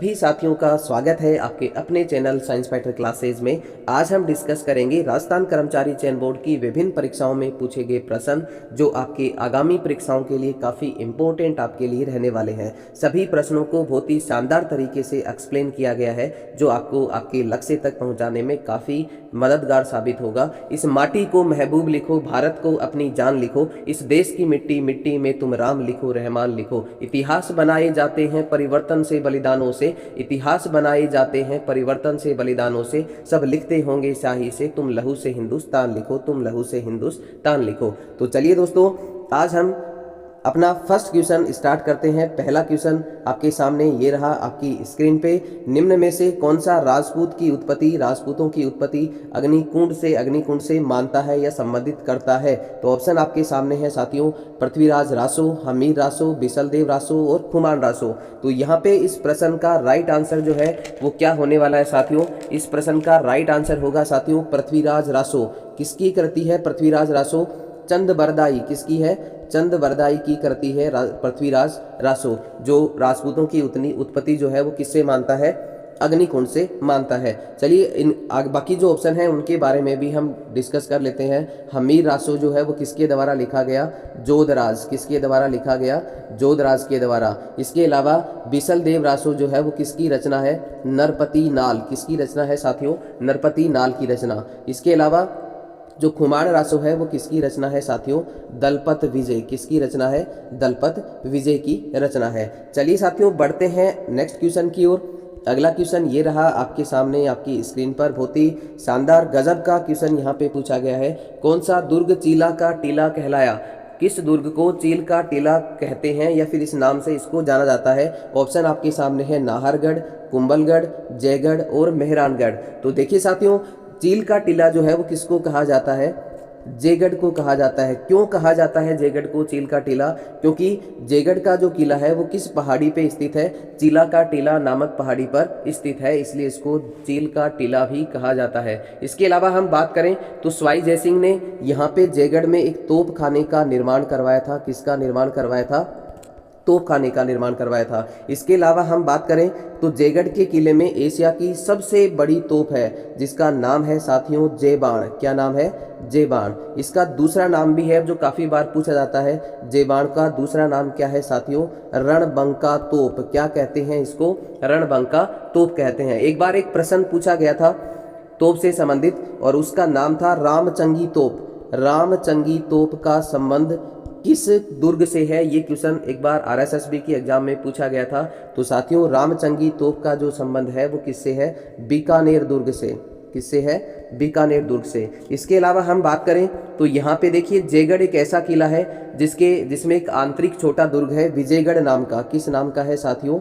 सभी साथियों का स्वागत है आपके अपने चैनल साइंस फाइटर क्लासेज में। आज हम डिस्कस करेंगे राजस्थान कर्मचारी चयन बोर्ड की विभिन्न परीक्षाओं में पूछे गए प्रश्न जो आपके आगामी परीक्षाओं के लिए काफ़ी इंपॉर्टेंट आपके लिए रहने वाले हैं। सभी प्रश्नों को बहुत ही शानदार तरीके से एक्सप्लेन किया गया है जो आपको आपके लक्ष्य तक पहुँचाने में काफ़ी मददगार साबित होगा। इस माटी को महबूब लिखो, भारत को अपनी जान लिखो, इस देश की मिट्टी मिट्टी में तुम राम लिखो, रहमान लिखो। इतिहास बनाए जाते हैं परिवर्तन से बलिदानों से, इतिहास बनाए जाते हैं परिवर्तन से बलिदानों से, सब लिखते होंगे स्याही से, तुम लहू से हिंदुस्तान लिखो, तुम लहू से हिंदुस्तान लिखो। तो चलिए दोस्तों, आज हम अपना फर्स्ट क्वेश्चन स्टार्ट करते हैं। पहला क्वेश्चन आपके सामने ये रहा आपकी स्क्रीन पे। निम्न में से कौन सा राजपूतों की उत्पत्ति अग्निकुंड से मानता है या संबंधित करता है? तो ऑप्शन आपके सामने है साथियों, पृथ्वीराज रासो, हमीर रासो, बिसलदेव रासो और खुमान रासो। तो यहाँ पे इस प्रश्न का राइट आंसर जो है वो क्या होने वाला है साथियों? इस प्रश्न का राइट आंसर होगा साथियों पृथ्वीराज रासो। किसकी कृति है पृथ्वीराज रासो? चंद बरदाई। किसकी है? चंद बरदाई की कृति है पृथ्वीराज रासो। जो राजपूतों की उत्पत्ति जो है वो किससे मानता है? अग्निकुंड से मानता है। चलिए बाकी जो ऑप्शन है उनके बारे में भी हम डिस्कस कर लेते हैं। हमीर रासो जो है वो किसके द्वारा लिखा गया? जोधराज। किसके द्वारा लिखा गया? जोधराज के द्वारा। इसके अलावा बिसलदेव रासो जो है वो किसकी रचना है? नरपति नाल। किसकी रचना है साथियों? नरपति नाल की रचना। इसके अलावा जो खुमान रासो है वो किसकी रचना है साथियों? दलपत विजय। किसकी रचना है? दलपत विजय की रचना है। चलिए साथियों, बढ़ते हैं नेक्स्ट क्वेश्चन की ओर। अगला क्वेश्चन ये रहा आपके सामने आपकी स्क्रीन पर। बहुत ही शानदार गजब का क्वेश्चन यहाँ पे पूछा गया है। कौन सा दुर्ग चीला का टीला कहलाया? किस दुर्ग को चील का टीला कहते हैं या फिर इस नाम से इसको जाना जाता है? ऑप्शन आपके सामने है नाहरगढ़, कुंभलगढ़, जयगढ़ और मेहरानगढ़। तो देखिए साथियों, चील का टीला जो है वो किसको कहा जाता है? जयगढ़ को कहा जाता है। क्यों कहा जाता है जयगढ़ को चील का टीला? क्योंकि जयगढ़ का जो किला है वो किस पहाड़ी पे स्थित है? चीला का टीला नामक पहाड़ी पर स्थित है, इसलिए इसको चील का टीला भी कहा जाता है। इसके अलावा हम बात करें तो सवाई जयसिंह ने यहाँ पे जयगढ़ में एक तोप खाने का निर्माण करवाया था। किसका निर्माण करवाया था? तोप खाने का निर्माण करवाया था। इसके अलावा हम बात करें तो जयगढ़ के किले में एशिया की सबसे बड़ी तोप है जिसका नाम है साथियों जयबाण। क्या नाम है? जयबाण। इसका दूसरा नाम भी है जो काफी बार पूछा जाता है। जयबाण का दूसरा नाम क्या है साथियों? रणबंका तोप। क्या कहते हैं इसको? रणबंका तोप कहते हैं। एक बार एक प्रश्न पूछा गया था तोप से संबंधित और उसका नाम था रामचंगी तोप। रामचंगी तोप का संबंध किस दुर्ग से है? ये क्वेश्चन एक बार आरएसएसबी की एग्जाम में पूछा गया था। तो साथियों, रामचंगी तोप का जो संबंध है वो किससे है? बीकानेर दुर्ग से। किससे है? बीकानेर दुर्ग से। इसके अलावा हम बात करें तो यहाँ पे देखिए जयगढ़ एक ऐसा किला है जिसमें एक आंतरिक छोटा दुर्ग है विजयगढ़ नाम का। किस नाम का है साथियों?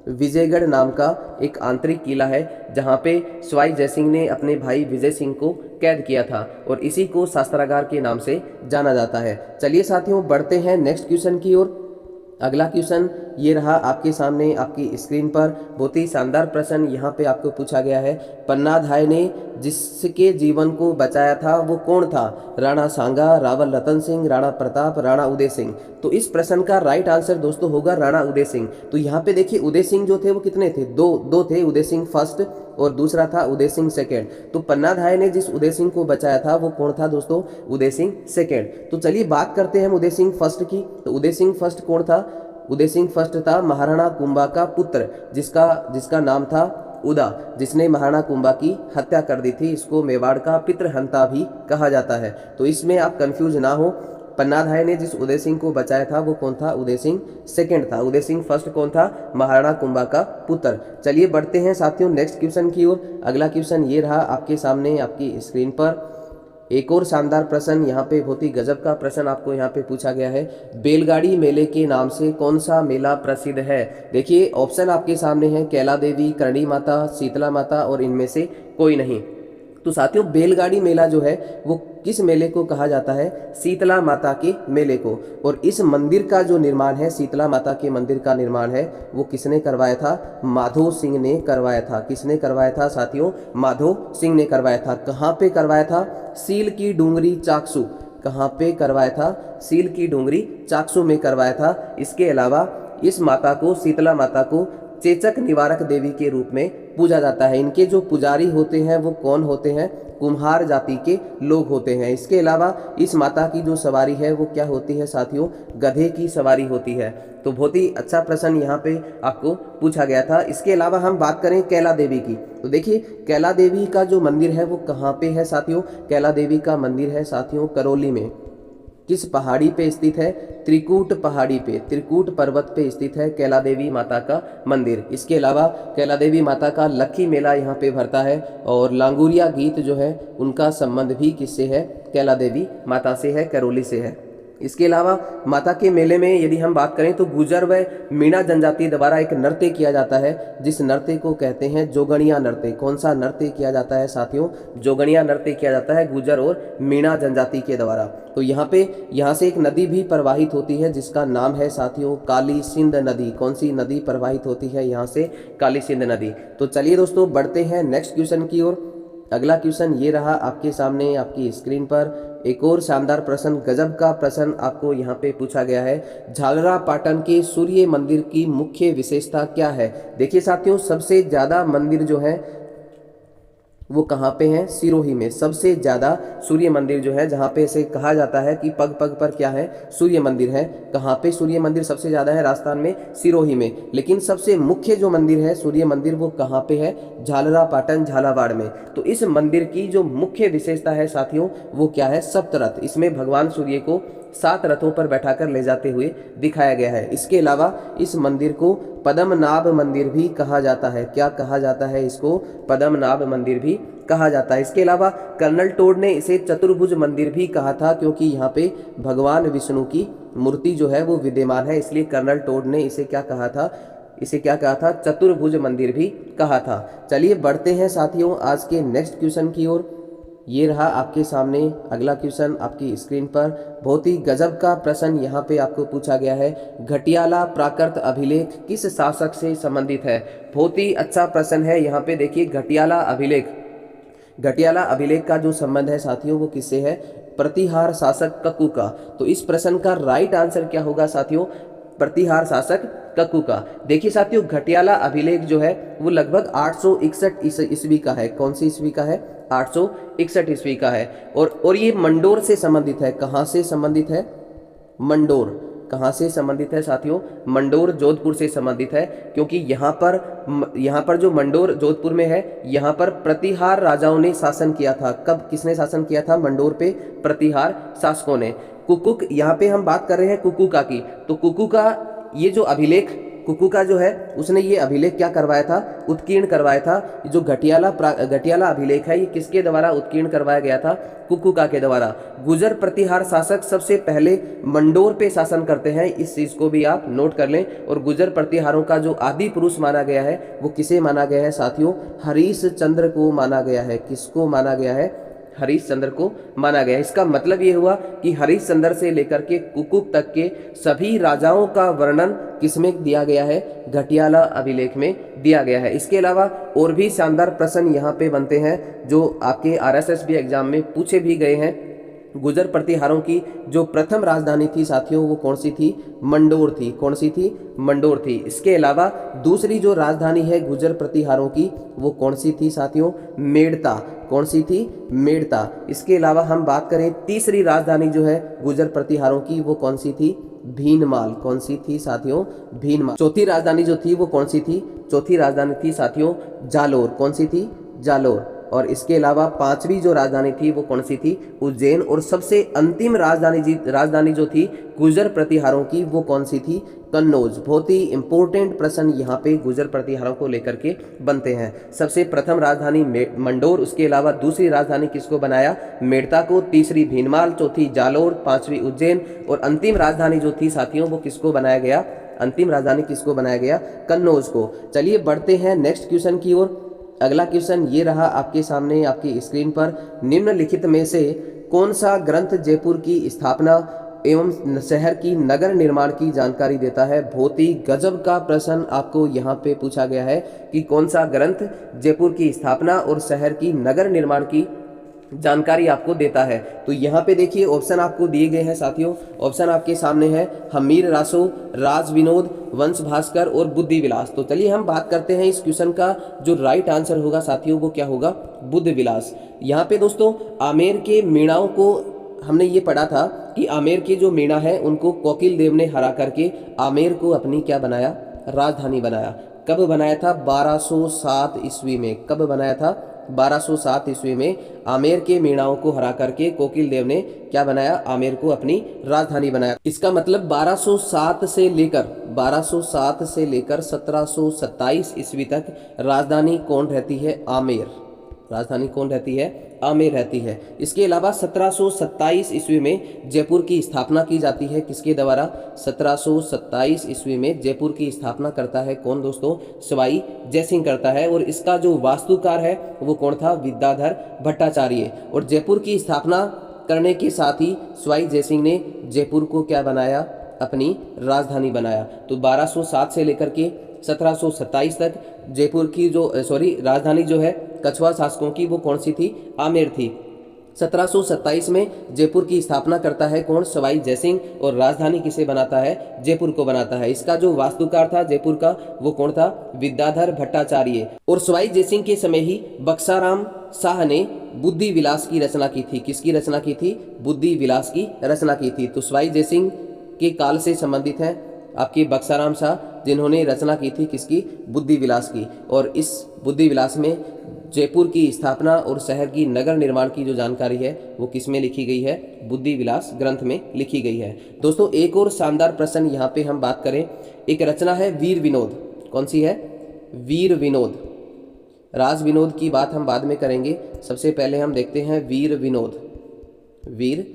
विजयगढ़ नाम का एक आंतरिक किला है जहां पे सवाई जयसिंह ने अपने भाई विजय सिंह को कैद किया था और इसी को शास्त्रागार के नाम से जाना जाता है। चलिए साथियों, बढ़ते हैं नेक्स्ट क्वेश्चन की ओर। अगला क्वेश्चन ये रहा आपके सामने आपकी स्क्रीन पर। बहुत ही शानदार प्रश्न यहाँ पे आपको पूछा गया है। पन्नाधाय ने जिसके जीवन को बचाया था वो कौन था? राणा सांगा, रावल रतन सिंह, राणा प्रताप, राणा उदय सिंह। तो इस प्रश्न का राइट आंसर दोस्तों होगा राणा उदय सिंह। तो यहाँ पे देखिए उदय सिंह जो थे वो कितने थे? दो थे। उदय सिंह फर्स्ट और दूसरा था उदय सिंह सेकेंड। तो पन्नाधाय ने जिस उदय सिंह को बचाया था वो कौन था दोस्तों? उदय सिंह सेकेंड। तो चलिए बात करते हैं उदय सिंह फर्स्ट की। तो उदय सिंह फर्स्ट कौन था? उदय सिंह फर्स्ट था महाराणा कुंभा का पुत्र जिसका नाम था उदा, जिसने महाराणा कुंभा की हत्या कर दी थी। इसको मेवाड़ का पितृहंता भी कहा जाता है। तो इसमें आप कंफ्यूज ना हो। पन्नाधाय ने जिस उदय सिंह को बचाया था वो कौन था? उदय सिंह सेकेंड था। उदय सिंह फर्स्ट कौन था? महाराणा कुंभा का पुत्र। चलिए बढ़ते हैं साथियों नेक्स्ट क्वेश्चन की ओर। अगला क्वेश्चन ये रहा आपके सामने आपकी स्क्रीन पर। एक और शानदार प्रश्न यहाँ पे, बहुत ही गजब का प्रश्न आपको यहाँ पे पूछा गया है। बैलगाड़ी मेले के नाम से कौन सा मेला प्रसिद्ध है? देखिए ऑप्शन आपके सामने है कैला देवी, करणी माता, शीतला माता और इनमें से कोई नहीं। तो साथियों, बैलगाड़ी मेला जो है वो किस मेले को कहा जाता है? शीतला माता के मेले को। और इस मंदिर का जो निर्माण है, शीतला माता के मंदिर का निर्माण है, वो किसने करवाया था? माधो सिंह ने करवाया था। किसने करवाया था साथियों? माधो सिंह ने करवाया था। कहाँ पे करवाया था? सील की डूंगरी चाकसू। कहाँ पे करवाया था? सील की डूंगरी चाकसू में करवाया था। इसके अलावा इस माता को, शीतला माता को चेचक निवारक देवी के रूप में पूजा जाता है। इनके जो पुजारी होते हैं वो कौन होते हैं? कुम्हार जाति के लोग होते हैं। इसके अलावा इस माता की जो सवारी है वो क्या होती है साथियों? गधे की सवारी होती है। तो बहुत ही अच्छा प्रश्न यहाँ पे आपको पूछा गया था। इसके अलावा हम बात करें कैला देवी की, तो देखिए कैला देवी का जो मंदिर है वो कहाँ पे है साथियों? कैला देवी का मंदिर है साथियों करौली में। किस पहाड़ी पे स्थित है? त्रिकूट पहाड़ी पे, त्रिकूट पर्वत पे स्थित है कैला देवी माता का मंदिर। इसके अलावा कैला देवी माता का लक्खी मेला यहाँ पे भरता है और लांगुरिया गीत जो है उनका संबंध भी किससे है? कैला देवी माता से है, करौली से है। इसके अलावा माता के मेले में यदि हम बात करें तो गुजर व मीणा जनजाति द्वारा एक नृत्य किया जाता है, जिस नृत्य को कहते हैं जोगणिया नृत्य। कौन सा नृत्य किया जाता है साथियों? जोगणिया नृत्य किया जाता है गुजर और मीणा जनजाति के द्वारा। तो यहाँ से एक नदी भी प्रवाहित होती है जिसका नाम है साथियों काली सिंध नदी। कौन सी नदी प्रवाहित होती है यहाँ से? काली सिंध नदी। तो चलिए दोस्तों बढ़ते हैं नेक्स्ट क्वेश्चन की ओर। अगला क्वेश्चन ये रहा आपके सामने आपकी स्क्रीन पर। एक और शानदार प्रश्न, गजब का प्रश्न आपको यहाँ पे पूछा गया है। झालरापाटन के सूर्य मंदिर की मुख्य विशेषता क्या है? देखिए साथियों सबसे ज्यादा मंदिर जो है वो कहाँ पे है? सिरोही में। सबसे ज्यादा सूर्य मंदिर जो है, जहाँ पे इसे कहा जाता है कि पग पग पर क्या है? सूर्य मंदिर है। कहाँ पे सूर्य मंदिर सबसे ज्यादा है? राजस्थान में, सिरोही में। लेकिन सबसे मुख्य जो मंदिर है सूर्य मंदिर वो कहाँ पे है? झालरापाटन, झालावाड़ में। तो इस मंदिर की जो मुख्य विशेषता है साथियों वो क्या है? सप्तरथ। इसमें भगवान सूर्य को 7 रथों पर बैठाकर ले जाते हुए दिखाया गया है। इसके अलावा इस मंदिर को पद्मनाभ मंदिर भी कहा जाता है। क्या कहा जाता है इसको? पद्मनाभ मंदिर भी कहा जाता है। इसके अलावा कर्नल टोड ने इसे चतुर्भुज मंदिर भी कहा था, क्योंकि यहाँ पे भगवान विष्णु की मूर्ति जो है वो विद्यमान है, इसलिए कर्नल टोड ने इसे क्या कहा था? इसे क्या कहा था? चतुर्भुज मंदिर भी कहा था। चलिए बढ़ते हैं साथियों आज के नेक्स्ट क्वेश्चन की ओर। ये रहा आपके सामने अगला क्वेश्चन आपकी स्क्रीन पर। बहुत ही गजब का प्रश्न यहाँ पे आपको पूछा गया है। घटियाला प्राकृत अभिलेख किस शासक से संबंधित है? बहुत ही अच्छा प्रश्न है। यहाँ पे देखिए घटियाला अभिलेख, घटियाला अभिलेख का जो संबंध है साथियों वो किससे है? प्रतिहार शासक कक्कू का। तो इस प्रश्न का राइट आंसर क्या होगा साथियों? प्रतिहार शासक कक्कू का। देखिए साथियों घटियाला अभिलेख जो है वो लगभग 861 ईस्वी का है। कौन सी ईस्वी का है? 861 ईस्वी का है। और ये मंडोर से संबंधित है। कहाँ से संबंधित है? मंडोर। कहाँ से संबंधित है साथियों? मंडोर जोधपुर से संबंधित है, क्योंकि यहाँ पर जो मंडोर जोधपुर में है यहाँ पर प्रतिहार राजाओं ने शासन किया था। कब किसने शासन किया था मंडोर पे? प्रतिहार शासकों ने। कुकुक, यहाँ पे हम बात कर रहे हैं कुकुका की। तो कुकुका ये जो अभिलेख, कुकुका जो है उसने ये अभिलेख क्या करवाया था? उत्कीर्ण करवाया था। जो घटियाला अभिलेख है ये किसके द्वारा उत्कीर्ण करवाया गया था? कुकुका के द्वारा। गुजर प्रतिहार शासक सबसे पहले मंडोर पे शासन करते हैं, इस चीज को भी आप नोट कर लें। और गुजर प्रतिहारों का जो आदि पुरुष माना गया है वो किसे माना गया है साथियों? हरीश चंद्र को माना गया है। किसको माना गया है? हरीश चंद्र को माना गया। इसका मतलब ये हुआ कि हरीश चंद्र से लेकर के कुकुक तक के सभी राजाओं का वर्णन किसमें दिया गया है? घटियाला अभिलेख में दिया गया है। इसके अलावा और भी शानदार प्रश्न यहाँ पे बनते हैं जो आपके RSSB एग्जाम में पूछे भी गए हैं। गुजर प्रतिहारों की जो प्रथम राजधानी थी साथियों वो कौन सी थी? मंडोर थी। कौन सी थी? मंडोर थी। इसके अलावा दूसरी जो राजधानी है गुजर प्रतिहारों की वो कौन सी थी साथियों? मेड़ता। कौन सी थी? मेड़ता। इसके अलावा हम बात करें तीसरी राजधानी जो है गुजर प्रतिहारों की वो कौन सी थी? भीनमाल। कौन सी थी साथियों? भीनमाल। चौथी राजधानी जो थी वो कौन सी थी? चौथी राजधानी थी साथियों जालोर। कौन सी थी? जालोर। और इसके अलावा पांचवी जो राजधानी थी वो कौन सी थी? उज्जैन। और सबसे अंतिम राजधानी जो थी गुजर प्रतिहारों की वो कौन सी थी? कन्नौज। बहुत ही इंपॉर्टेंट प्रश्न यहाँ पे गुजर प्रतिहारों को लेकर के बनते हैं। सबसे प्रथम राजधानी मंडोर, उसके अलावा दूसरी राजधानी किसको बनाया? मेड़ता को, तीसरी भीनमाल, चौथी जालोर, पांचवी उज्जैन और अंतिम राजधानी जो थी साथियों वो किसको बनाया गया? अंतिम राजधानी किसको बनाया गया? कन्नौज को। चलिए बढ़ते हैं नेक्स्ट क्वेश्चन की ओर। अगला क्वेश्चन ये रहा आपके सामने आपकी स्क्रीन पर। निम्नलिखित में से कौन सा ग्रंथ जयपुर की स्थापना एवं शहर की नगर निर्माण की जानकारी देता है? बहुत ही गजब का प्रश्न आपको यहाँ पे पूछा गया है कि कौन सा ग्रंथ जयपुर की स्थापना और शहर की नगर निर्माण की जानकारी आपको देता है। तो यहाँ पे देखिए ऑप्शन आपको दिए गए हैं साथियों। ऑप्शन आपके सामने है हमीर रासो, राज विनोद, वंश भास्कर और बुद्धि विलास। तो चलिए हम बात करते हैं इस क्वेश्चन का जो राइट आंसर होगा साथियों वो क्या होगा, बुद्धि विलास। यहाँ पे दोस्तों आमेर के मीणाओं को हमने ये पढ़ा था कि आमेर के जो मीणा है उनको कोकिल देव ने हरा करके आमेर को अपनी क्या बनाया, राजधानी बनाया। कब बनाया था, 1207 ईस्वी में। कब बनाया था, 1207 ईस्वी में आमेर के मीणाओं को हरा करके कोकिल देव ने क्या बनाया, आमेर को अपनी राजधानी बनाया। इसका मतलब 1207 से लेकर 1727 ईस्वी तक राजधानी कौन रहती है, आमेर। राजधानी कौन रहती है, आमेर रहती है। इसके अलावा 1727 ईस्वी में जयपुर की स्थापना की जाती है। किसके द्वारा, 1727 ईस्वी में जयपुर की स्थापना करता है कौन दोस्तों, सवाई जयसिंह करता है। और इसका जो वास्तुकार है वो कौन था, विद्याधर भट्टाचार्य। और जयपुर की स्थापना करने के साथ ही सवाई जयसिंह ने जयपुर को क्या बनाया, अपनी राजधानी बनाया। तो 1207 से लेकर के 1727 तक जयपुर की जो राजधानी जो है कछवा शासकों की वो कौन सी थी, आमेर थी। 1727 में जयपुर की स्थापना करता है कौन, सवाई जयसिंह। और राजधानी किसे बनाता है, जयपुर को बनाता है। इसका जो वास्तुकार था जयपुर का वो कौन था, विद्याधर भट्टाचार्य। और सवाई जयसिंह के समय ही बक्साराम शाह ने बुद्धि विलास की रचना की थी। किसकी रचना की थी, बुद्धि विलास की रचना की थी। तो सवाई जयसिंह के काल से संबंधित है आपके बक्साराम शाह, जिन्होंने रचना की थी किसकी, बुद्धि विलास की। और इस बुद्धि विलास में जयपुर की स्थापना और शहर की नगर निर्माण की जो जानकारी है वो किस में लिखी गई है, बुद्धि विलास ग्रंथ में लिखी गई है। दोस्तों एक और शानदार प्रश्न यहाँ पे हम बात करें, एक रचना है वीर विनोद। कौन सी है, वीर विनोद। राज विनोद की बात हम बाद में करेंगे, सबसे पहले हम देखते हैं वीर विनोद। वीर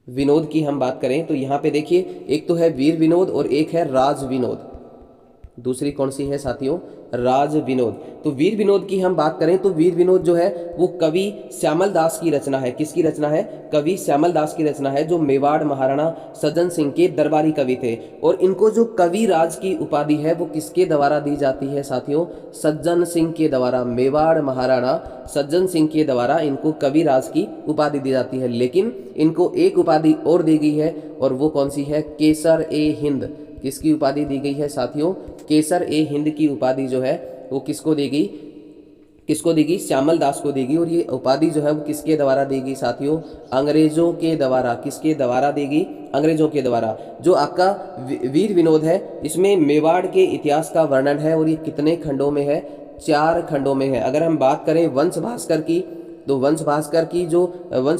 विनोद की हम बात करें तो यहाँ पे देखिए एक तो है वीर विनोद और एक है राज विनोद। दूसरी कौन सी है साथियों, राज विनोद। तो वीर विनोद की हम बात करें तो वीर विनोद जो है वो कवि श्यामल दास की रचना है। किसकी रचना है, कवि श्यामल दास की रचना है, जो मेवाड़ महाराणा सज्जन सिंह के दरबारी कवि थे। और इनको जो कवि राज की उपाधि है वो किसके द्वारा दी जाती है साथियों, सज्जन सिंह के द्वारा। मेवाड़ महाराणा सज्जन सिंह के द्वारा इनको कवि राज की उपाधि दी जाती है। लेकिन इनको एक उपाधि और दी गई है और वो कौन सी है, केसर ए हिंद। किसकी उपाधि दी गई है साथियों, केसर ए हिंद की उपाधि जो है वो किसको देगी, किसको देगी, श्यामल दास को देगी। और ये उपाधि जो है वो किसके द्वारा देगी साथियों, अंग्रेजों के द्वारा। किसके द्वारा देगी, अंग्रेजों के द्वारा। जो आपका वीर विनोद है इसमें मेवाड़ के इतिहास का वर्णन है और ये कितने खंडों में है, 4 खंडों में है। अगर हम बात करें वंश भास्कर की तो वंश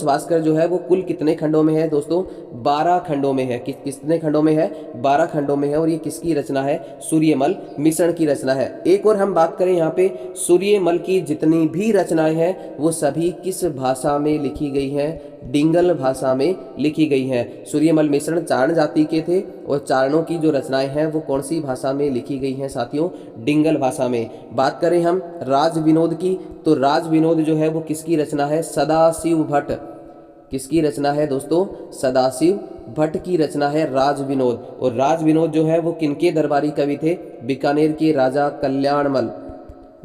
भास्कर जो है वो कुल कितने खंडों में है दोस्तों, 12 खंडों में है। कितने खंडों में है, 12 खंडों में है। और ये किसकी रचना है, सूर्यमल मिश्रण की रचना है। एक और हम बात करें यहाँ पे, सूर्यमल की जितनी भी रचनाएं हैं वो सभी किस भाषा में लिखी गई हैं, डिंगल भाषा में लिखी गई हैं। सूर्यमल मिश्रण चारण जाति के थे और चारणों की जो रचनाएं हैं वो कौन सी भाषा में लिखी गई हैं साथियों, डिंगल भाषा में। बात करें हम राज विनोद की तो राज विनोद जो है वो किसकी रचना है, सदाशिव भट्ट। किसकी रचना है दोस्तों, सदाशिव भट्ट की रचना है राज विनोद। और राज विनोद जो है वो किनके दरबारी कवि थे, बीकानेर के राजा कल्याणमल।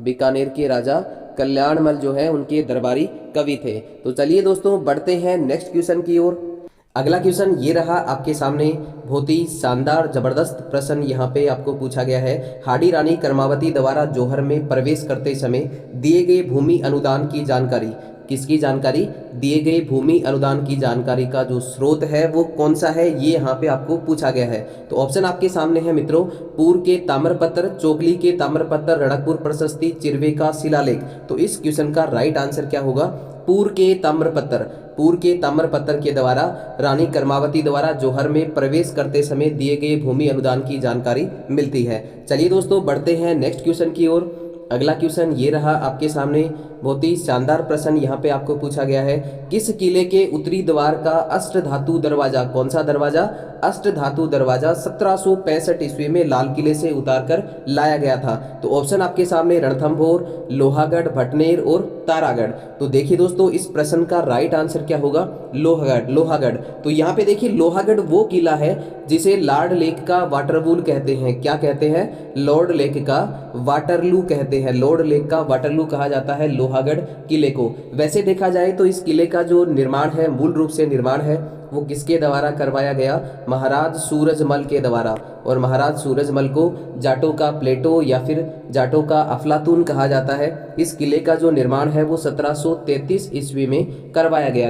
बीकानेर के राजा कल्याणमल जो है उनके दरबारी कवि थे। तो चलिए दोस्तों बढ़ते हैं नेक्स्ट क्वेश्चन की ओर। अगला क्वेश्चन ये रहा आपके सामने, बहुत ही शानदार जबरदस्त प्रश्न यहाँ पे आपको पूछा गया है। हाडी रानी कर्मावती द्वारा जौहर में प्रवेश करते समय दिए गए भूमि अनुदान की जानकारी। किसकी जानकारी, दिए गए भूमि अनुदान की जानकारी का जो स्रोत है वो कौन सा है, ये यहाँ पे आपको पूछा गया है। तो ऑप्शन आपके सामने है मित्रों, पूर्व के ताम्रपत्र, चोगली के ताम्रपत्र, रणकपुर प्रशस्ति, चिरवे का शिलालेख। तो इस क्वेश्चन का राइट आंसर क्या होगा, पूर्व के ताम्रपत्र। पूर्व के ताम्रपत्र के द्वारा रानी कर्मावती द्वारा जौहर में प्रवेश करते समय दिए गए भूमि अनुदान की जानकारी मिलती है। चलिए दोस्तों बढ़ते हैं नेक्स्ट क्वेश्चन की ओर। अगला क्वेश्चन ये रहा आपके सामने, बहुत ही शानदार प्रश्न यहाँ पे आपको पूछा गया है। किस किले के उत्तरी द्वार का अष्टधातु दरवाजा, कौन सा दरवाजा, अष्टधातु दरवाजा 1765 ईस्वी में लाल किले से उतार कर लाया गया था। तो ऑप्शन आपके सामने रणथंभौर, लोहागढ़, भटनेर और तारागढ़। तो देखिए दोस्तों इस प्रश्न का राइट आंसर क्या होगा, लोहागढ़। लोहागढ़। तो यहाँ पे देखिए लोहागढ़ वो किला है जिसे लॉर्ड लेक का वाटरवूल कहते हैं। क्या कहते हैं, लॉर्ड लेक का वाटरलू कहते हैं, लॉर्ड लेक का वाटरलू कहा जाता है लोहागढ़ किले को। वैसे देखा जाए तो इस किले का जो निर्माण है, मूल रूप से निर्माण है वो किसके द्वारा करवाया गया? महाराज सूरजमल के द्वारा। और महाराज सूरजमल को जाटों का प्लेटो या फिर जाटों का अफलातून कहा जाता है। इस किले का जो निर्माण है वो 1733 ईस्वी में करवाया गया।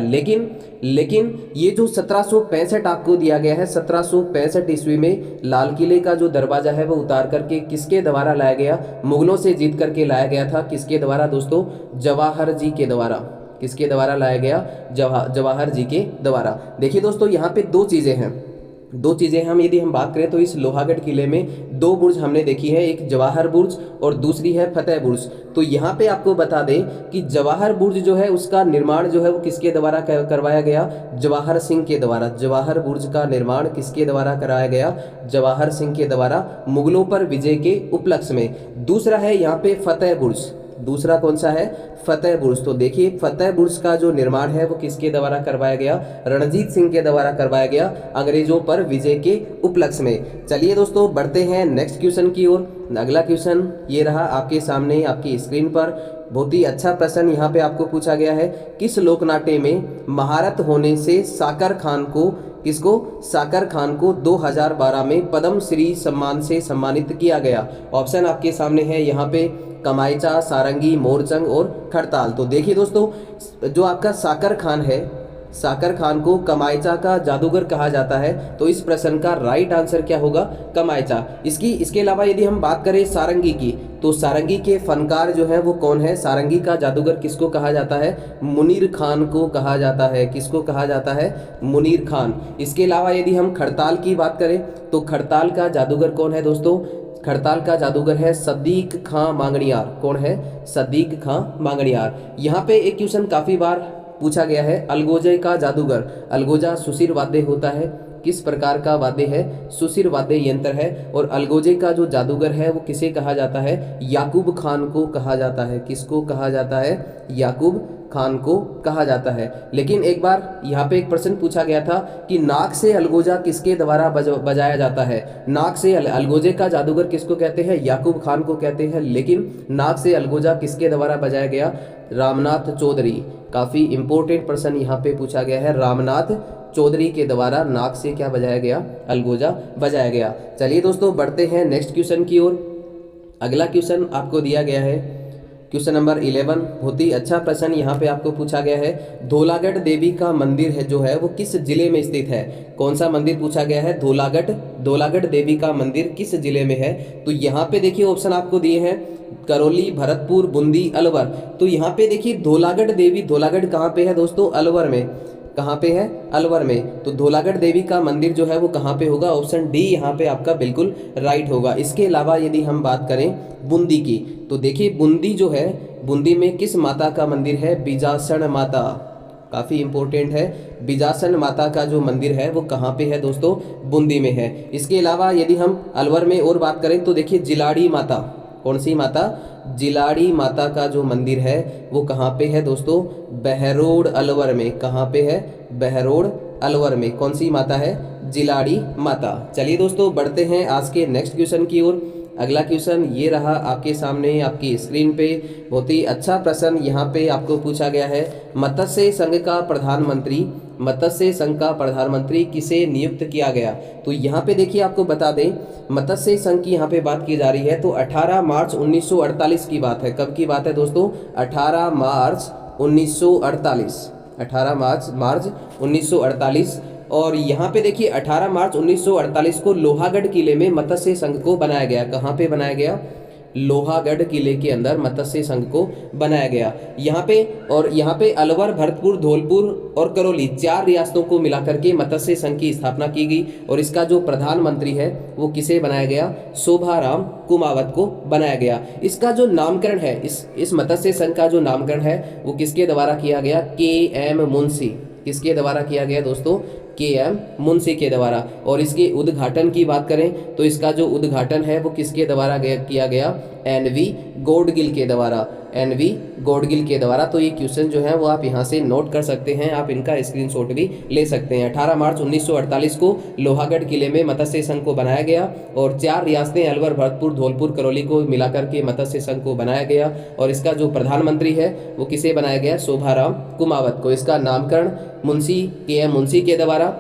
लेकिन ये जो 1765 आपको दिया गया है, 1765 ईस्वी में लाल किले का जो दरवाजा है वो उतार करके किसके द्वारा लाया गया? मुगलों से जीत करके लाया गया था। किसके द्वारा दोस्तों? जवाहर जी के द्वारा। किसके द्वारा लाया गया? जवाहर जी के द्वारा। देखिए दोस्तों, यहाँ पे दो चीज़ें हैं। यदि हम बात करें तो इस लोहागढ़ किले में दो बुर्ज हमने देखी है, एक जवाहर बुर्ज और दूसरी है फतेह बुर्ज। तो यहाँ पे आपको बता दें कि जवाहर बुर्ज जो है उसका निर्माण जो है वो किसके द्वारा करवाया गया? जवाहर सिंह के द्वारा। जवाहर बुर्ज का निर्माण किसके द्वारा कराया गया? जवाहर सिंह के द्वारा, मुगलों पर विजय के उपलक्ष्य में। दूसरा है यहाँ पे फतेह बुर्ज। दूसरा कौन सा है? फतेह बुर्ज। तो देखिए फतेह बुर्ज का जो निर्माण है वो किसके द्वारा करवाया गया? रणजीत सिंह के द्वारा करवाया गया, अंग्रेजों पर विजय के उपलक्ष्य में। चलिए दोस्तों, बढ़ते हैं नेक्स्ट क्वेश्चन की ओर। अगला क्वेश्चन ये रहा आपके सामने, आपकी स्क्रीन पर। बहुत ही अच्छा प्रश्न यहाँ पे आपको पूछा गया है। किस लोकनाट्य में महारत होने से साकर खान को, किसको? साकर खान को 2012 में पद्म श्री सम्मान से सम्मानित किया गया? ऑप्शन आपके सामने है यहाँ पे, कमाईचा, सारंगी, मोरचंग और खड़ताल। तो देखिए दोस्तों, जो आपका साकर खान है, साकर खान को कमाईचा का जादूगर कहा जाता है। तो इस प्रश्न का राइट आंसर क्या होगा? कमाईचा। इसके अलावा यदि हम बात करें सारंगी की, तो सारंगी के फनकार जो है वो कौन है? सारंगी का जादूगर किसको कहा जाता है? मुनीर खान को कहा जाता है। किसको कहा जाता है? मुनीर खान। इसके अलावा यदि हम खड़ताल की बात करें तो खड़ताल का जादूगर कौन है दोस्तों? खड़ताल का जादूगर है सदीक खां मांगड़ियार। कौन है? सदीक खां मांगड़ियार। यहाँ पे एक क्वेश्चन काफी बार पूछा गया है, अलगोजे का जादूगर। अलगोजा सुशिर वाद्य होता है, किस प्रकार का वाद्य है? सुशिर वाद्य यंत्र है। और अलगोजे का जो जादूगर है वो किसे कहा जाता है? याकूब खान को कहा जाता है। किसको कहा जाता है? याकूब खान को कहा जाता है। लेकिन एक बार यहाँ पे एक प्रश्न पूछा गया था कि नाक से अलगोजा किसके द्वारा बजाया जाता है? नाक से अलगोजे का जादूगर किसको कहते हैं? याकूब खान को कहते हैं। लेकिन नाक से अलगोजा किसके द्वारा बजाया गया? रामनाथ चौधरी। काफी इंपॉर्टेंट प्रश्न यहाँ पे पूछा गया है। रामनाथ चौधरी के द्वारा नाक से क्या बजाया गया? अलगोजा बजाया गया। चलिए दोस्तों, बढ़ते हैं नेक्स्ट क्वेश्चन की ओर। अगला क्वेश्चन आपको दिया गया है, क्वेश्चन नंबर 11। बहुत ही अच्छा प्रश्न यहाँ पे आपको पूछा गया है। धौलागढ़ देवी का मंदिर है जो है वो किस जिले में स्थित है? कौन सा मंदिर पूछा गया है? धौलागढ़ देवी का मंदिर किस जिले में है? तो यहाँ पे देखिए ऑप्शन आपको दिए हैं, करौली, भरतपुर, बूंदी, अलवर। तो यहाँ पे देखिए धौलागढ़ देवी, धौलागढ़ कहाँ पे है दोस्तों? अलवर में। कहाँ पे है? अलवर में। तो धौलागढ़ देवी का मंदिर जो है वो कहाँ पे होगा? ऑप्शन डी यहाँ पे आपका बिल्कुल राइट होगा। इसके अलावा यदि हम बात करें बूंदी की, तो देखिए बूंदी जो है, बूंदी में किस माता का मंदिर है? बिजासन माता। काफ़ी इंपॉर्टेंट है। बिजासन माता का जो मंदिर है वो कहाँ पे है दोस्तों? बूंदी में है। इसके अलावा यदि हम अलवर में और बात करें तो देखिए जिलाड़ी माता। कौन सी माता? जिलाड़ी माता का जो मंदिर है वो कहाँ पे है दोस्तों? बहरोड अलवर में। कहाँ पे है? बहरोड अलवर में। कौन सी माता है? जिलाड़ी माता। चलिए दोस्तों, बढ़ते हैं आज के नेक्स्ट क्वेश्चन की ओर। अगला क्वेश्चन ये रहा आपके सामने, आपकी स्क्रीन पे। बहुत ही अच्छा प्रश्न यहाँ पे आपको पूछा गया है। मत्स्य संघ का प्रधानमंत्री किसे नियुक्त किया गया? तो यहाँ पे देखिए आपको बता दें, मत्स्य संघ की यहाँ पे बात की जा रही है तो 18 मार्च 1948 की बात है। कब की बात है दोस्तों? 18 मार्च 1948। 18 मार्च 1948। और यहाँ पे देखिए 18 मार्च 1948 को लोहागढ़ किले में मत्स्य संघ को बनाया गया। कहाँ पे बनाया गया? लोहागढ़ किले के अंदर मत्स्य संघ को बनाया गया। यहाँ पे अलवर, भरतपुर, धौलपुर और करौली 4 रियासतों को मिलाकर के मत्स्य संघ की स्थापना की गई। और इसका जो प्रधानमंत्री है वो किसे बनाया गया? शोभाराम कुमावत को बनाया गया। इसका जो नामकरण है, इस मत्स्य संघ का जो नामकरण है वो किसके द्वारा किया गया? के.एम. मुंशी। किसके द्वारा किया गया दोस्तों? के.एम. मुंशी के द्वारा। और इसके उद्घाटन की बात करें तो इसका जो उद्घाटन है वो किसके द्वारा किया गया? एन.वी. गौडगिल के द्वारा। एनवी गॉडगिल के द्वारा। तो ये क्वेश्चन जो है वो आप यहाँ से नोट कर सकते हैं, आप इनका स्क्रीनशॉट भी ले सकते हैं। 18 मार्च 1948 को लोहागढ़ किले में मत्स्य संघ को बनाया गया और 4 रियासतें अलवर, भरतपुर, धौलपुर, करौली को मिलाकर के मत्स्य संघ को बनाया गया। और इसका जो प्रधानमंत्री है वो किसे बनाया गया? शोभाराम कुमावत को। इसका नामकरण मुंशी के मुंशी के द्वारा,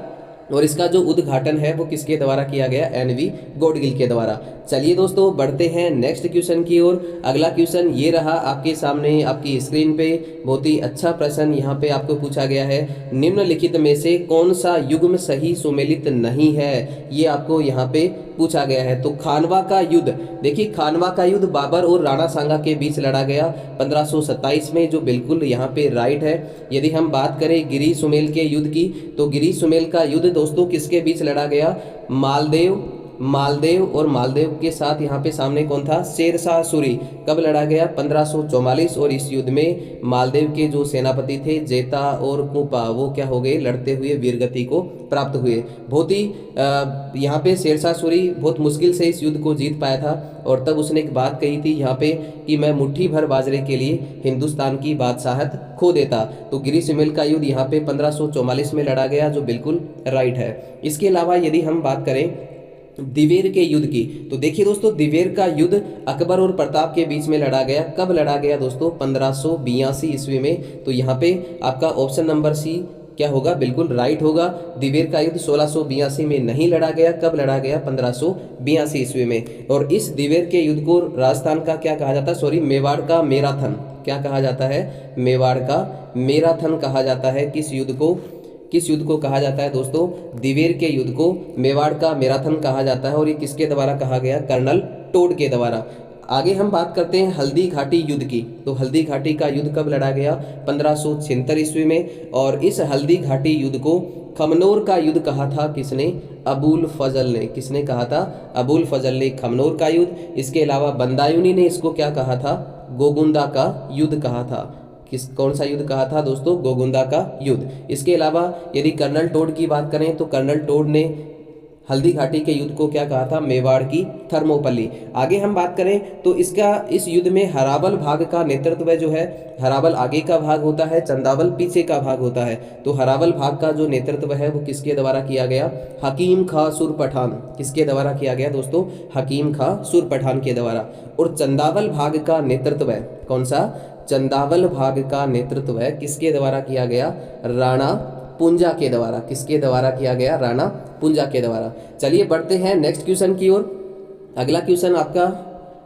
और इसका जो उद्घाटन है वो किसके द्वारा किया गया? एनवी गॉडगिल के द्वारा। चलिए दोस्तों बढ़ते हैं नेक्स्ट क्वेश्चन की ओर। अगला क्वेश्चन ये रहा आपके सामने आपकी स्क्रीन पे। बहुत ही अच्छा प्रश्न यहाँ पे आपको पूछा गया है। निम्नलिखित में से कौन सा युग्म सही सुमेलित नहीं है, ये आपको यहाँ पे पूछा गया है। तो खानवा का युद्ध, देखिए खानवा का युद्ध बाबर और राणा सांगा के बीच लड़ा गया 1527 में, जो बिल्कुल यहाँ पे राइट है। यदि हम बात करें गिरी सुमेल के युद्ध की, तो गिरी सुमेल का युद्ध दोस्तों किसके बीच लड़ा गया? मालदेव और मालदेव के साथ यहाँ पे सामने कौन था? शेरशाह सूरी। कब लड़ा गया? 1544। और इस युद्ध में मालदेव के जो सेनापति थे जेता और कुपा, वो क्या हो गए? लड़ते हुए वीरगति को प्राप्त हुए। बहुत ही यहाँ पे शेरशाह सूरी बहुत मुश्किल से इस युद्ध को जीत पाया था, और तब उसने एक बात कही थी यहाँ पे कि मैं मुट्ठी भर बाजरे के लिए हिंदुस्तान की बादशाहत खो देता। तो गिरी सुमेल का युद्ध यहाँ पे 1544 में लड़ा गया, जो बिल्कुल राइट है। इसके अलावा यदि हम बात करें दिवेर के युद्ध की, तो देखिए दोस्तों दिवेर का युद्ध अकबर और प्रताप के बीच में लड़ा गया। कब लड़ा गया दोस्तों? 1582 ईस्वी में। तो यहाँ पे आपका ऑप्शन नंबर सी क्या होगा? बिल्कुल राइट होगा। दिवेर का युद्ध 1682 में नहीं लड़ा गया। कब लड़ा गया? 1582 ईस्वी में। और इस दिवेर के युद्ध को राजस्थान का क्या कहा जाता है? सॉरी, मेवाड़ का मैराथन। क्या कहा जाता है? मेवाड़ का मैराथन कहा जाता है। किस युद्ध को कहा जाता है दोस्तों? दिवेर के युद्ध को मेवाड़ का मैराथन कहा जाता है। और ये किसके द्वारा कहा गया? कर्नल टोड के द्वारा। आगे हम बात करते हैं हल्दी घाटी युद्ध की। तो हल्दी घाटी का युद्ध कब लड़ा गया? 1576 ईस्वी में। और इस हल्दी घाटी युद्ध को खमनोर का युद्ध कहा था किसने? अबुल फजल ने। किसने कहा था? अबुल फजल ने खमनोर का युद्ध। इसके अलावा बंदायूनी ने इसको क्या कहा था? गोगुंदा का युद्ध कहा था। कौन सा युद्ध कहा था दोस्तों? गोगुंदा का युद्ध। इसके अलावा यदि कर्नल टोड की बात करें, तो कर्नल टोड ने हल्दी घाटी के युद्ध को क्या कहा था? मेवाड़ की थर्मोपल्ली। आगे हम बात करें तो इस युद्ध में हराबल भाग का नेतृत्व जो है, हराबल आगे का भाग होता है, चंदावल पीछे का भाग होता है। तो हराबल भाग का जो नेतृत्व है वो किसके द्वारा किया गया? हकीम खां सुर पठान। किसके द्वारा किया गया दोस्तों? हकीम खां सुर पठान के द्वारा। और चंदावल भाग का नेतृत्व है कौन सा? चंदावल भाग का नेतृत्व है किसके द्वारा किया गया? राणा पुंजा के द्वारा। किसके द्वारा किया गया? राणा पुंजा के द्वारा। चलिए बढ़ते हैं नेक्स्ट क्वेश्चन की ओर। अगला क्वेश्चन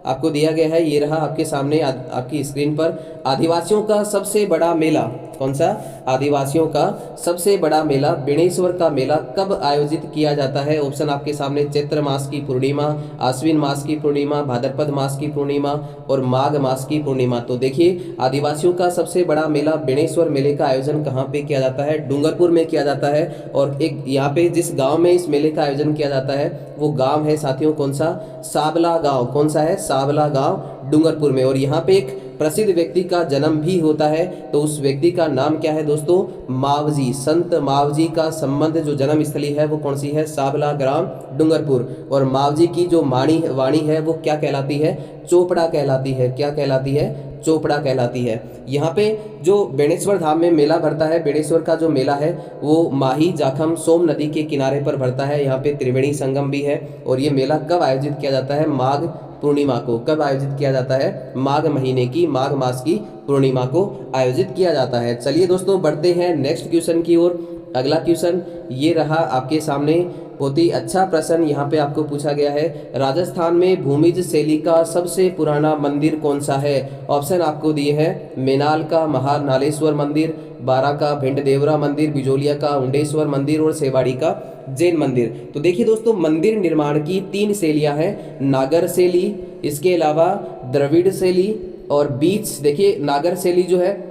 आपको दिया गया है, ये रहा आपके सामने आपकी स्क्रीन पर। आदिवासियों का सबसे बड़ा मेला कौन सा? आदिवासियों का सबसे बड़ा मेला बेणेश्वर का मेला कब आयोजित किया जाता है? ऑप्शन आपके सामने चैत्र मास की पूर्णिमा, आश्विन मास की पूर्णिमा, भाद्रपद मास की पूर्णिमा और माघ मास की पूर्णिमा। तो देखिए आदिवासियों का सबसे बड़ा मेला बेणेश्वर मेले का आयोजन कहाँ पे किया जाता है? डूंगरपुर में किया जाता है। और एक यहाँ पे जिस गाँव में इस मेले का आयोजन किया जाता है वो गाँव है साथियों कौन सा? साबला गाँव। कौन सा है? साबला गाँव डूंगरपुर में। और यहाँ पे एक प्रसिद्ध व्यक्ति का जन्म भी होता है, तो उस व्यक्ति का नाम क्या है दोस्तों? मावजी। संत मावजी का संबंध जो जन्म स्थली है वो कौन सी है? साबला ग्राम डूंगरपुर। और मावजी की जो वाणी है वो क्या कहलाती है? चोपड़ा कहलाती है। क्या कहलाती है? चोपड़ा कहलाती है। यहाँ पे जो बेणेश्वर धाम में मेला भरता है, बेणेश्वर का जो मेला है वो माही जाखम सोम नदी के किनारे पर भरता है। यहाँ पे त्रिवेणी संगम भी है। और ये मेला कब आयोजित किया जाता है? माघ पूर्णिमा को। कब आयोजित किया जाता है? माघ महीने की, माघ मास की पूर्णिमा को आयोजित किया जाता है। चलिए दोस्तों बढ़ते हैं नेक्स्ट क्वेश्चन की ओर। अगला क्वेश्चन ये रहा आपके सामने। बहुत ही अच्छा प्रश्न यहाँ पे आपको पूछा गया है। राजस्थान में भूमिज शैली का सबसे पुराना मंदिर कौन सा है? ऑप्शन आपको दिए हैं मेनाल का महानालेश्वर मंदिर, बारा का भिंड देवरा मंदिर, बिजोलिया का उंडेश्वर मंदिर और सेवाड़ी का जैन मंदिर। तो देखिए दोस्तों मंदिर निर्माण की 3 शैलियां हैं, नागर शैली, इसके अलावा द्रविड़ शैली और बीच। देखिए नागर शैली जो है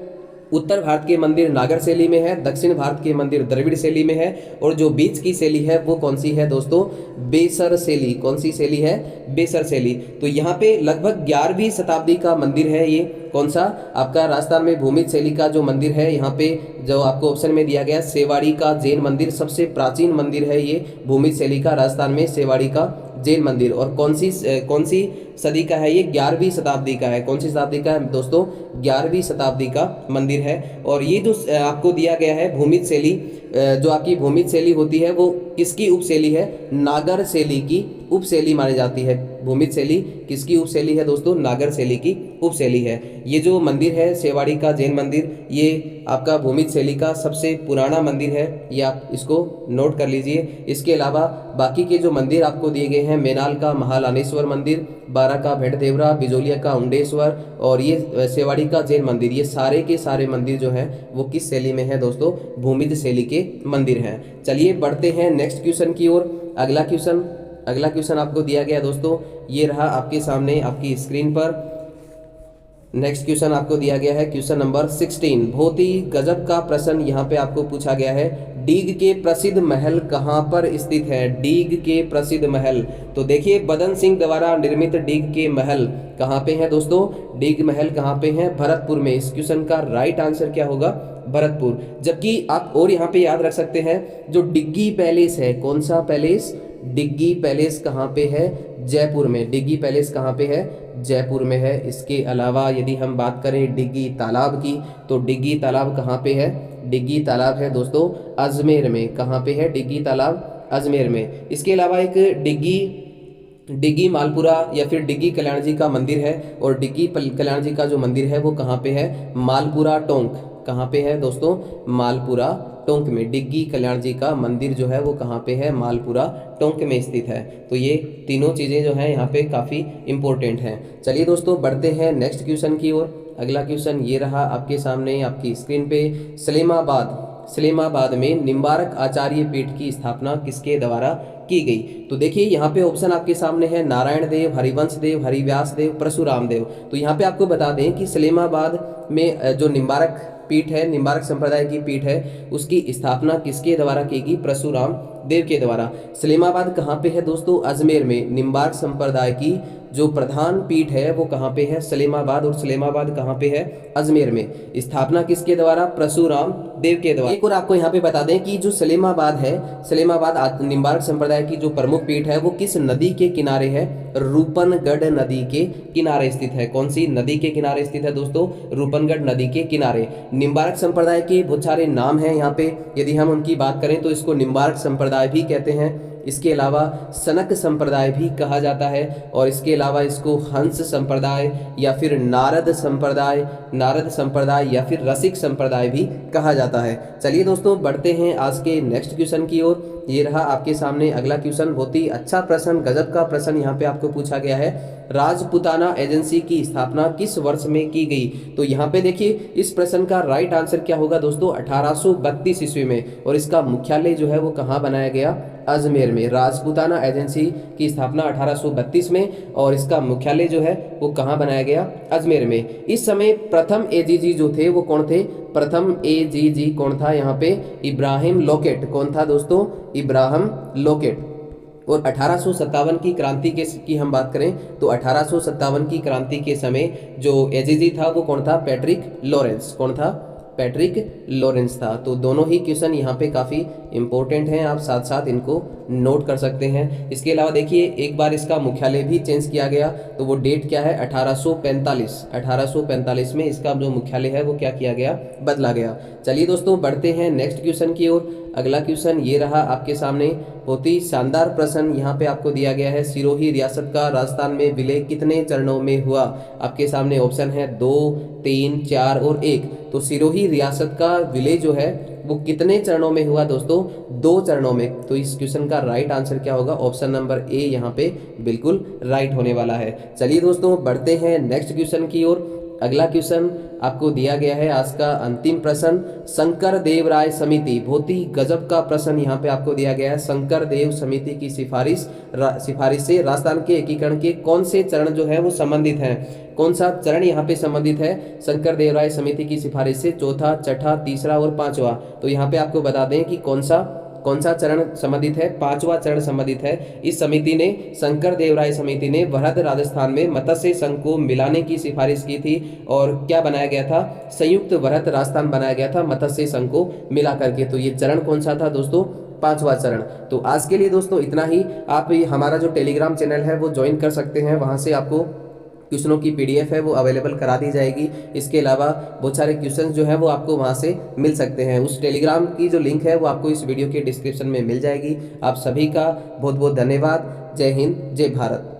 उत्तर भारत के मंदिर नागर शैली में है, दक्षिण भारत के मंदिर द्रविड़ शैली में है। और जो बीच की शैली है वो कौन सी है दोस्तों? बेसर शैली। कौन सी शैली है? बेसर शैली। तो यहाँ पे लगभग 11वीं शताब्दी का मंदिर है ये। कौन सा? आपका राजस्थान में भूमिज शैली का जो मंदिर है, यहाँ पे जो आपको ऑप्शन में दिया गया सेवाड़ी का जैन मंदिर सबसे प्राचीन मंदिर है ये भूमिज शैली का, राजस्थान में सेवाड़ी का जैन मंदिर। और कौन सी सदी का है ये? 11वीं शताब्दी का है। कौन सी शताब्दी का है दोस्तों? 11वीं शताब्दी का मंदिर है। और ये जो आपको दिया गया है भूमित शैली, जो आपकी भूमित शैली होती है वो किसकी उपशैली है? नागर शैली की उपशैली मानी जाती है। भूमित शैली किसकी उपशैली है दोस्तों? नागर शैली की उपशैली है। ये जो मंदिर है सेवाड़ी का जैन मंदिर, ये आपका भूमित शैली का सबसे पुराना मंदिर है। ये आप इसको नोट कर लीजिए। इसके अलावा बाकी के जो मंदिर आपको दिए गए हैं, मेनाल का महालानेश्वर मंदिर, बारा का भेड़देवरा, बिजोलिया का उंडेश्वर और ये सेवाड़ी का जैन मंदिर, ये सारे के सारे मंदिर जो हैं वो किस शैली में है दोस्तों? भूमित शैली के मंदिर हैं। चलिए बढ़ते हैं नेक्स्ट क्वेश्चन की ओर। अगला क्वेश्चन आपको दिया गया दोस्तों, ये रहा आपके सामने आपकी स्क्रीन पर। नेक्स्ट क्वेश्चन आपको दिया गया है क्वेश्चन नंबर 16। बहुत ही गजब का प्रश्न यहाँ पे आपको पूछा गया है। डीग के प्रसिद्ध महल कहाँ पर स्थित है? डीग के प्रसिद्ध महल, तो देखिए बदन सिंह द्वारा निर्मित डीग के महल कहाँ पे है दोस्तों? डीग महल कहाँ पे है? भरतपुर में। इस क्वेश्चन का राइट आंसर क्या होगा? भरतपुर। जबकि आप और यहाँ पे याद रख सकते हैं, जो डिग्गी पैलेस है, कौन सा पैलेस? डिग्गी पैलेस कहाँ पे है? जयपुर में। डिग्गी पैलेस कहाँ पे है? जयपुर में है। इसके अलावा यदि हम बात करें डिग्गी तालाब की, तो डिग्गी तालाब कहाँ पे है? डिग्गी तालाब है दोस्तों अजमेर में। कहाँ पे है डिग्गी तालाब? अजमेर में। इसके अलावा एक डिग्गी मालपुरा या फिर डिग्गी कल्याण जी का मंदिर है, और डिग्गी कल्याण जी का जो मंदिर है वो कहाँ पे है? मालपुरा टोंक। कहाँ पे है दोस्तों? मालपुरा टोंक में। डिग्गी कल्याण जी का मंदिर जो है वो कहाँ पे है? मालपुरा टोंक में स्थित है। तो ये तीनों चीज़ें जो हैं यहाँ पे काफ़ी इंपॉर्टेंट हैं। चलिए दोस्तों बढ़ते हैं नेक्स्ट क्वेश्चन की ओर। अगला क्वेश्चन ये रहा आपके सामने आपकी स्क्रीन पे। सलेमाबाद में निम्बारक आचार्य पीठ की स्थापना किसके द्वारा की गई? तो देखिए यहाँ पे ऑप्शन आपके सामने है, नारायण देव, हरिवंश देव, हरिव्यास देव, परशुराम देव। तो यहाँ पे आपको बता दें कि सलेमाबाद में जो निम्बारक पीठ है, निम्बारक संप्रदाय की पीठ है, उसकी स्थापना किसके द्वारा की गई? परशुराम देव के द्वारा। सलेमाबाद कहाँ पे है दोस्तों? अजमेर में। निम्बार्क संप्रदाय की जो प्रधान पीठ है वो कहाँ पे है? सलेमाबाद। और सलेमाबाद कहाँ पे है? अजमेर में। स्थापना किसके द्वारा? परशुराम देव के द्वारा। एक और आपको यहाँ पे बता दें कि जो सलेमाबाद है, सलेमाबाद निम्बार्क संप्रदाय की जो प्रमुख पीठ है वो किस नदी के किनारे है? रूपनगढ़ नदी के किनारे स्थित है। कौन सी नदी के किनारे स्थित है दोस्तों? रूपनगढ़ नदी के किनारे। निम्बार्क संप्रदाय के बहुत सारे नाम हैं यहाँ पे, यदि हम उनकी बात करें तो इसको निम्बार्क संप्रदाय भी कहते हैं। इसके अलावा सनक संप्रदाय भी कहा जाता है, और इसके अलावा इसको हंस संप्रदाय या फिर नारद संप्रदाय या फिर रसिक संप्रदाय भी कहा जाता है। चलिए दोस्तों बढ़ते हैं आज के नेक्स्ट क्वेश्चन की ओर। ये रहा आपके सामने अगला क्वेश्चन। बहुत ही अच्छा प्रश्न, गजब का प्रश्न यहाँ पे आपको पूछा गया है। राजपुताना एजेंसी की स्थापना किस वर्ष में की गई? तो यहाँ पे देखिए इस प्रश्न का राइट आंसर क्या होगा दोस्तों? 1832 ईस्वी में। और इसका मुख्यालय जो है वो कहाँ बनाया गया? अजमेर में। राजपुताना एजेंसी की स्थापना 1832 में, और इसका मुख्यालय जो है वो कहाँ बनाया गया? अजमेर में। इस समय प्रथम एजीजी जो थे वो कौन थे? प्रथम एजीजी कौन था यहाँ पे? इब्राहिम लोकेट। कौन था दोस्तों? इब्राहिम लोकेट। और 1857 की क्रांति की हम बात करें तो 1857 की क्रांति के समय जो एजीजी था वो कौन था? Patrick Lawrence. कौन था? पैट्रिक लॉरेंस था। तो दोनों ही क्वेश्चन यहाँ पे काफ़ी इंपॉर्टेंट हैं, आप साथ साथ इनको नोट कर सकते हैं। इसके अलावा देखिए एक बार इसका मुख्यालय भी चेंज किया गया, तो वो डेट क्या है? 1845 में इसका जो मुख्यालय है वो क्या किया गया? बदला गया। चलिए दोस्तों बढ़ते हैं नेक्स्ट क्वेश्चन की ओर। अगला क्वेश्चन ये रहा आपके सामने। बहुत ही शानदार प्रश्न यहाँ पे आपको दिया गया है। सिरोही रियासत का राजस्थान में विलय कितने चरणों में हुआ? आपके सामने ऑप्शन है 2, 3, 4 और 1। तो सिरोही रियासत का विलय जो है वो कितने चरणों में हुआ दोस्तों? 2 चरणों में। तो इस क्वेश्चन का राइट आंसर क्या होगा? ऑप्शन नंबर ए यहाँ पे बिल्कुल राइट होने वाला है। चलिए दोस्तों बढ़ते हैं नेक्स्ट क्वेश्चन की ओर। अगला क्वेश्चन आपको दिया गया है आज का अंतिम प्रश्न। शंकर देव राय समिति, बहुत ही गजब का प्रश्न यहाँ पे आपको दिया गया है। शंकर देव समिति की सिफारिश से राजस्थान के एकीकरण के कौन से चरण जो है वो संबंधित हैं? कौन सा चरण यहाँ पे संबंधित है शंकर देव राय समिति की सिफारिश से? चौथा, छठा, तीसरा और 5वां। तो यहाँ पे आपको बता दें कि कौन सा चरण संबंधित है? 5वां चरण संबंधित है। इस समिति ने, शंकर देव राय समिति ने वृहद राजस्थान में मत्स्य संघ को मिलाने की सिफारिश की थी, और क्या बनाया गया था? संयुक्त वृहद राजस्थान बनाया गया था मत्स्य संघ को मिला करके। तो ये चरण कौन सा था दोस्तों? पांचवा चरण। तो आज के लिए दोस्तों इतना ही। आप हमारा जो टेलीग्राम चैनल है वो ज्वाइन कर सकते हैं, वहाँ से आपको क्वेश्चनों की पीडीएफ है वो अवेलेबल करा दी जाएगी। इसके अलावा बहुत सारे क्वेश्चंस जो है वो आपको वहाँ से मिल सकते हैं। उस टेलीग्राम की जो लिंक है वो आपको इस वीडियो के डिस्क्रिप्शन में मिल जाएगी। आप सभी का बहुत बहुत धन्यवाद। जय हिंद, जय भारत।